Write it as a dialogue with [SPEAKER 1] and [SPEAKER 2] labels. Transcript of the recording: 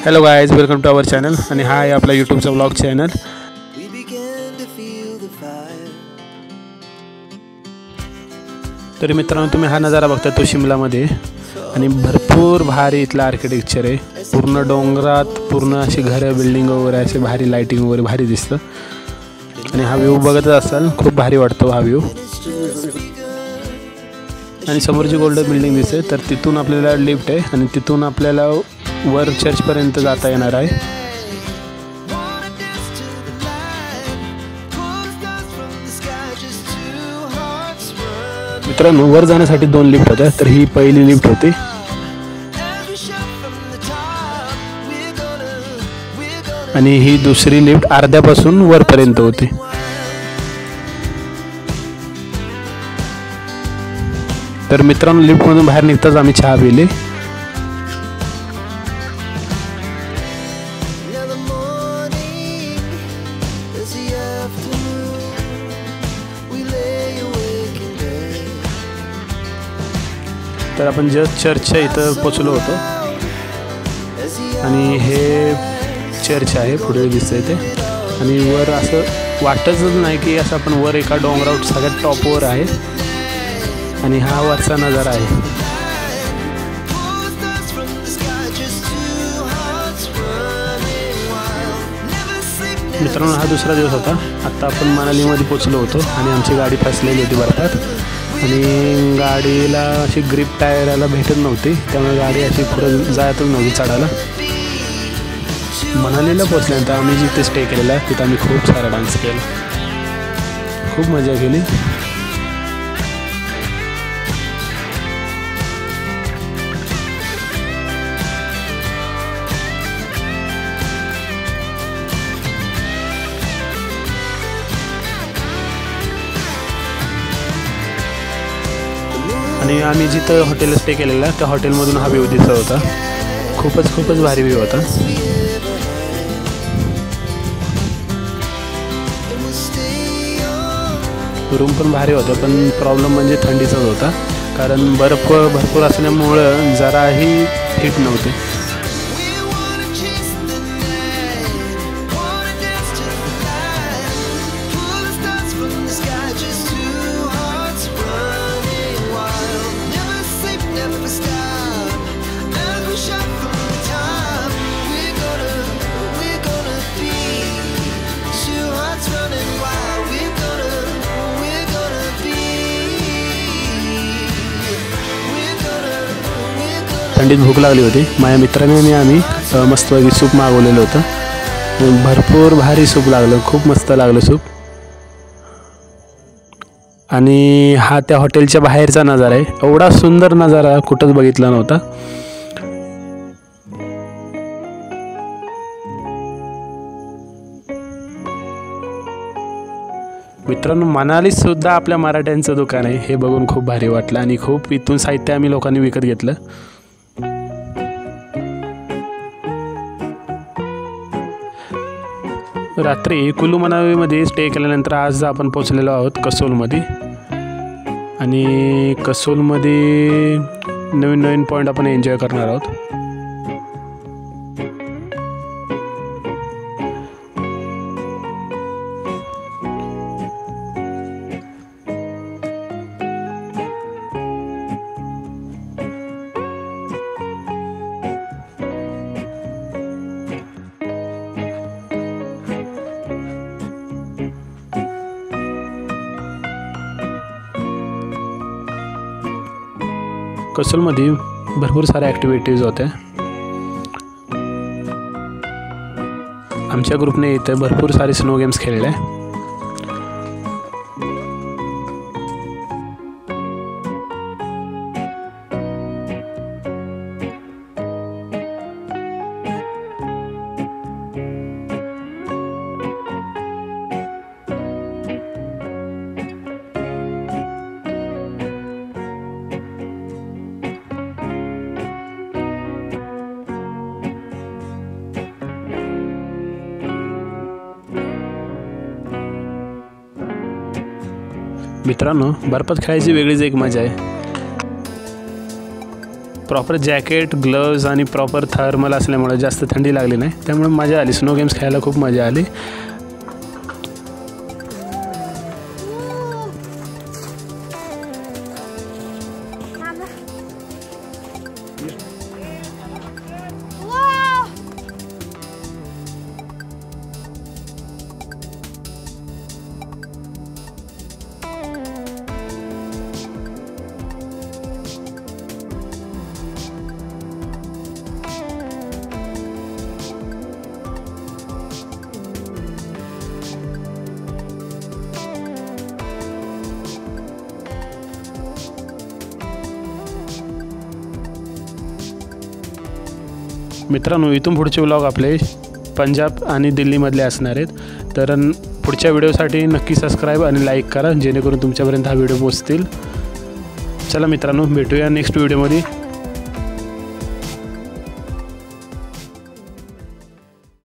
[SPEAKER 1] Hello guys, welcome to our channel. आणि हा आहे आपला यूट्यूबचा व्लॉग चॅनल. तरी मित्रांनो, तुम्ही हा नजारा बघता तो शिमलामध्ये, आणि भरपूर भारी इथला आर्किटेक्चर आहे. पूर्ण डोंगरात पूर्ण अशी घरं, बिल्डिंग वगैरे असे भारी, लाईटिंग वगैरे भारी दिसतं. आणि हा व्ह्यू बघतच असाल, खूप भारी वाटतो हा व्ह्यू. आणि समोरची गोल्डन बिल्डिंग दिसते, तर तिथून आपल्याला लिफ्ट आहे आणि तिथून आपल्याला वर चर्चपर्यंत जाता येणार आहे. मित्रांनो, वर जाण्यासाठी 2 लिफ्ट होत्या, तर ही पहिली लिफ्ट होती. आणि ही दुसरी लिफ्ट अर्ध्यापासून वरपर्यंत होती. तर मित्रांनो, लिफ्टमधून बाहेर निघताच आम्ही चहा पिले. तर आपण जस्ट चर्चच्या इथं पोचलो होतो, आणि हे चर्च आहे पुढे दिसतंय ते. आणि वर असं वाटतच नाही की असं आपण वर एका डोंगरावर सगळ्यात टॉपवर आहे. आणि हा वरचा नजारा आहे. मित्रांनो, हा दुसरा दिवस होता. आत्ता आपण मनालीमध्ये पोचलो होतो आणि आमची गाडी फसलेली होती बर्फात. आणि गाडीला अशी ग्रिप टायराला भेटत नव्हती, त्यामुळे गाडी अशी पुढे जायतच नव्हती चढायला. मनालीला पोचल्यानंतर आम्ही जिथे स्टे केलेला तिथं आम्ही खूप सारा डान्स केला, खूप मजा केली. आणि आम्ही जिथं हॉटेलला स्टे केलेला त्या हॉटेलमधून हा व्ह्यू दिसत होता. खूपच भारी व्ह्यू होता. रूम पण भारी होता, पण प्रॉब्लेम म्हणजे थंडीचाच होता, कारण बर्फ भरपूर असल्यामुळं जराही हिट नव्हते. थंडीत भूक लागली होती. माझ्या मित्राने आणि आम्ही मस्तपैकी सूप मागवलेलं होतं. भरपूर भारी सूप लागलं, खूप मस्त लागलं सूप. आणि हा त्या हॉटेलच्या बाहेरचा नजारा आहे. एवढा सुंदर नजारा कुठंच बघितला नव्हता. मित्रांनो, मनालीत सुद्धा आपल्या मराठ्यांचं दुकान आहे, हे बघून खूप भारी वाटलं. आणि खूप इथून साहित्य आम्ही लोकांनी विकत घेतलं. रात्री कुल्लू मनालीमध्ये स्टे केल्यानंतर आज आपण पोचलेलो आहोत कसोलमध्ये. आणि कसोलमध्ये नवीन पॉईंट आपण एन्जॉय करणार आहोत. कसोलमध्ये भरपूर साऱ्या ॲक्टिव्हिटीज होत्या. आमच्या ग्रुपने इथे भरपूर सारे स्नो गेम्स खेळले. मित्रांनो, बर्फात खेळायची वेगळीच एक मजा आहे. प्रॉपर जॅकेट, ग्लव्ज आणि प्रॉपर थर्मल असल्यामुळे जास्त थंडी लागली नाही, त्यामुळे मजा आली. स्नो गेम्स खेळायला खूप मजा आली. मित्रांनो, इथून पुढचे व्लॉग आपले पंजाब आणि दिल्लीमधले असणार आहेत. तर पुढच्या व्हिडिओसाठी नक्की सबस्क्राईब आणि लाईक करा, जेणेकरून तुमच्यापर्यंत हा व्हिडिओ पोहोचतील. चला मित्रांनो, भेटूया नेक्स्ट व्हिडिओमध्ये.